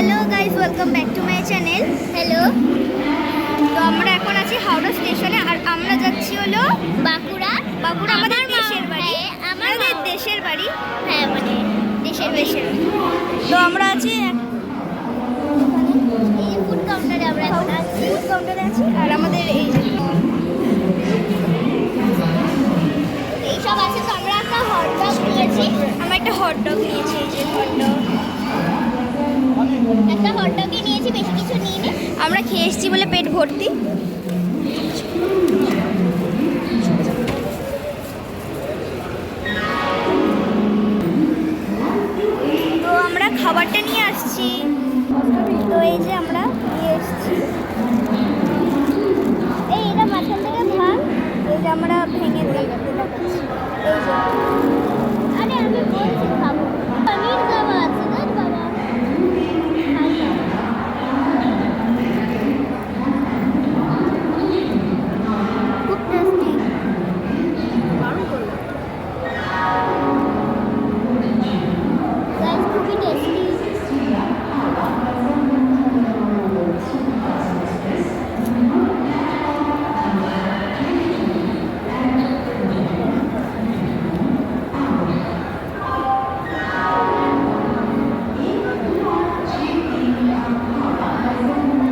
Hello guys, welcome back to my channel. Hello. তো আমরা এখন আছি হাওড়া স্টেশনে, আর আমরা যাচ্ছি হলো বাঁকুড়া। বাঁকুড়া আমাদের দেশের বাড়ি, আমাদের দেশের বাড়ি। হ্যাঁ, মানে দেশের দেশের। তো আমরা আছি এই ফুড কাউন্টারে, আমরা এখন আছি ফুড কাউন্টারে আছি। আর আমাদের এই যে এইসব আছে। তো আমরা একটা হটডগ নিয়েছি, আমরা একটা হটডগ নিয়েছি। এই যে হটডগ, একটা হটডগই নিয়েছি, বেশি কিছু নিইনি। আমরা খেয়ে এসেছি বলে পেট ভর্তি। তো আমরা খাবারটা নিয়ে আসছি। তো এই যে আমরা নিয়ে এসেছি, এটা মাঝখান থেকে ভাগ, এই যে আমরা ভেঙে দেখাচ্ছি। এই যে আরে আমি বলছি খাবো, পনির দেওয়া আছে না বাবা। খুব টেস্টি, খুবই টেস্টি।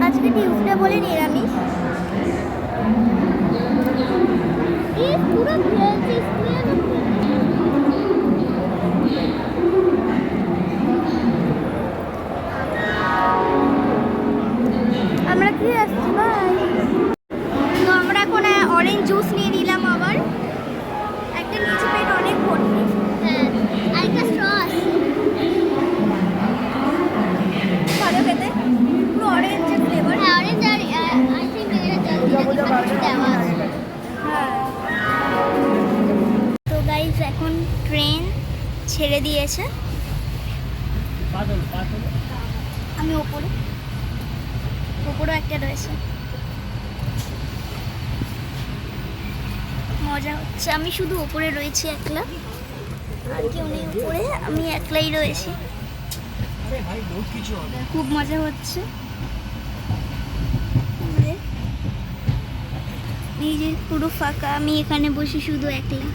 আজকে টিউসডে বলে নিরামিষ। পুরো আমরা কি আসছি ভাই। তো আমরা এখন অরেঞ্জ জুস নিয়ে নিলাম। আবার একটা নিচে পেট অনেক ভর্তি। হ্যাঁ, আর একটা স্ট্র আছে, ভালো খেতে, পুরো অরেঞ্জের ফ্লেভার। হ্যাঁ, অরেঞ্জ আর আই থিঙ্ক এটা জলদি কিছু দেওয়া আছে। হ্যাঁ। তো গাইজ এখন ট্রেন ছেড়ে দিয়েছে। আমি ওপরেও একটা রয়েছে, মজা হচ্ছে। আমি শুধু ওপরে রয়েছি একলা, আর কেউ নেই উপরে, আমি একলাই রয়েছি। খুব মজা হচ্ছে। এই যে পুরো ফাঁকা, আমি এখানে বসে শুধু একলা।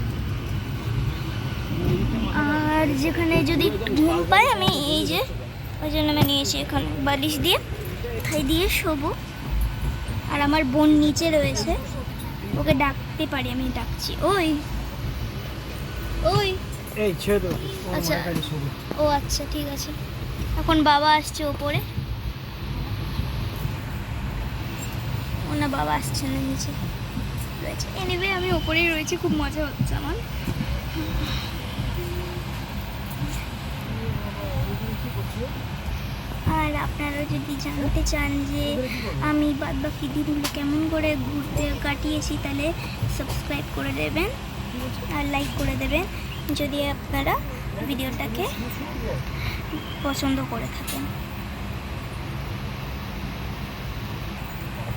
আর যেখানে যদি ঘুম পাই, আমি এই যে ওই জন্য আমি নিয়েছি এখানে বালিশ দিয়ে খাই দিয়ে শোবো। আর আমার বোন নিচে রয়েছে, ওকে ডাকতে পারি, আমি ডাকছি। ওই ওই এই ছেড়ে দাও। আচ্ছা, ও আচ্ছা, ঠিক আছে। এখন বাবা আসছে ওপরে, ও না, বাবা আসছে না, নিচে রয়েছে। এনিওয়ে আমি ওপরেই রয়েছি, খুব মজা হচ্ছে আমার। আর আপনারা যদি জানতে চান যে আমি বাদবাকি দিনগুলো কেমন করে ঘুরতে কাটিয়েছি, তাহলে সাবস্ক্রাইব করে দেবেন আর লাইক করে দেবেন যদি আপনারা ভিডিওটাকে পছন্দ করে থাকেন।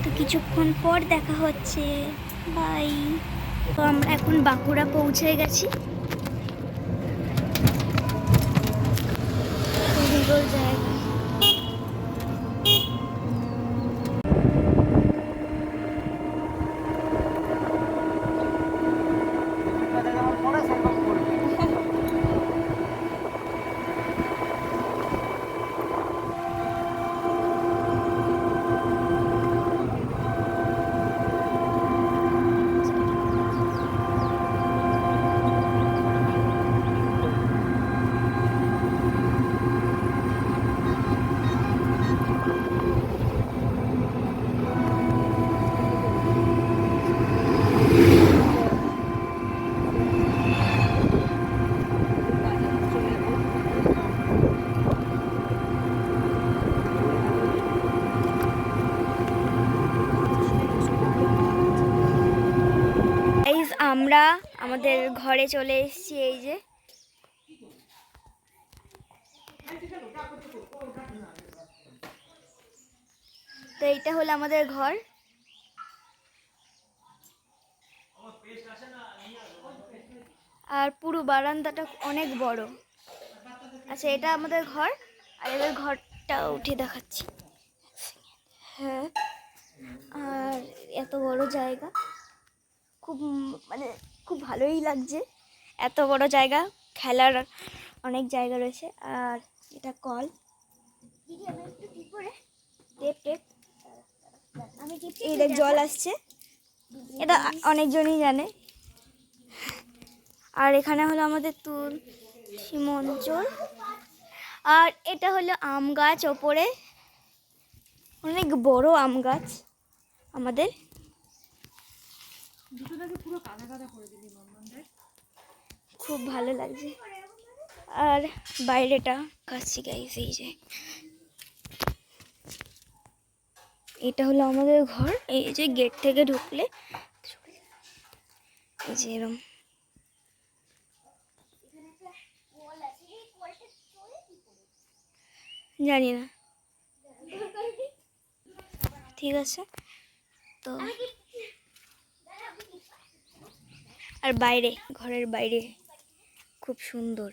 তো কিছুক্ষণ পর দেখা হচ্ছে, বাই। তো আমরা এখন বাঁকুড়া পৌঁছে গেছি। জায়গা আমরা আমাদের ঘরে চলে এসেছি। এই যে তো এইটা হলো আমাদের ঘর। আর পুরো বারান্দাটা অনেক বড়। আচ্ছা, এটা আমাদের ঘর, আর এদের ঘরটা ছাদটা উঠে দেখাচ্ছি। হ্যাঁ, আর এত বড় জায়গা, খুব মানে খুব ভালোই লাগছে। এত বড় জায়গা, খেলার অনেক জায়গা রয়েছে। আর এটা কল, এই দেখ জল আসছে, এটা অনেকজনই জানে। আর এখানে হলো আমাদের তুলসী মঞ্চ, আর এটা হলো আম গাছ, ওপরে অনেক বড় আম গাছ আমাদের। খুব ভালো লাগছে। আর বাইরেটা কাছে গাইস, এই যে এটা হলো আমাদের ঘর। এই যে গেট থেকে ঢুকলে এই যে এরকম, জানি না, ঠিক আছে। তো আর বাইরে, ঘরের বাইরে খুব সুন্দর।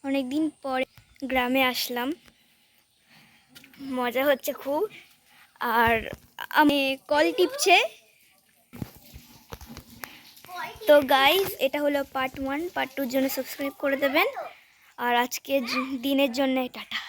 অনেকদিন পরে গ্রামে আসলাম, মজা হচ্ছে খুব। আর আমি কল টিপছে। তো গাইস, এটা হলো পার্ট 1। পার্ট 2-র জন্য সাবস্ক্রাইব করে দেবেন। আর আজকে দিনের জন্য টাটা।